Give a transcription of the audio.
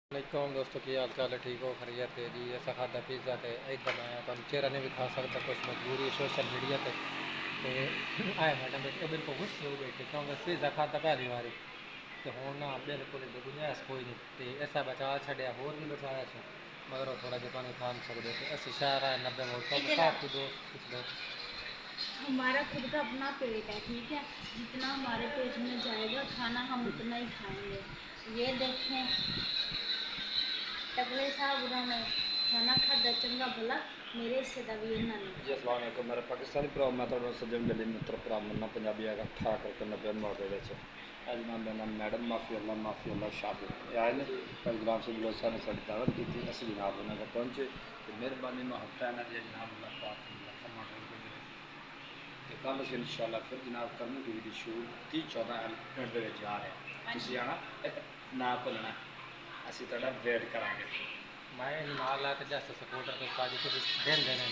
वालेकुम दोस्तों की हाल चाल है। ठीक हो? खैरियत है जी। ऐसा खादा पिज़्ज़ा थे इधर आया तो चेहरा नहीं भी खा सकता, कुछ मजबूरी सोशल मीडिया पे तो आए मैडम बेटे बिल्कुल गुस्से हो गए थे क्योंकि पिज़्ज़ा खाता पहली बारी तो हूँ ना बिल्कुल गुंजाइश कोई नहीं तो ऐसा बचा छड़िया होर नहीं बचाया सो मगर वो थोड़ा जो नहीं खा नहीं सकते थे ऐसे शहर है 90 मोड़ तो काफ़ी दोस्त कुछ लोग। हमारा खुद का अपना पेट है, ठीक है। जितना हमारे पेट में जाएगा खाना हम उतना ही खाएंगे। ये देखें, टकले साहब उन्होंने खाना खादा चंगा भला, मेरे हिस्से का भी इन्होंने नहीं जी अस्सलाम वालेकुम मेरे पाकिस्तानी भरा मैं तो सज्जन मेले मित्र भरा मन्ना पंजाबी है ठा करके 90 मोड़ अज मैं मेरा नाम मैडम माफ़ी अल्लाह शाफी आए ने गुलाम सिंह बलोचा ने साड़ी दावत की थी असं जनाब उन्होंने पहुँचे तो मेहरबानी मोहब्बत है जी जनाब अल्लाह पाक तो कल अस इंशाल्लाह फिर जनाब करने की वीडियो शूट 30-14 मिनट जा रहे हैं तुम आना ना भुलना असं थोड़ा वेट करा मैं नाल है तो जस्ट सपोर्टर तो सारी कुछ दिन देने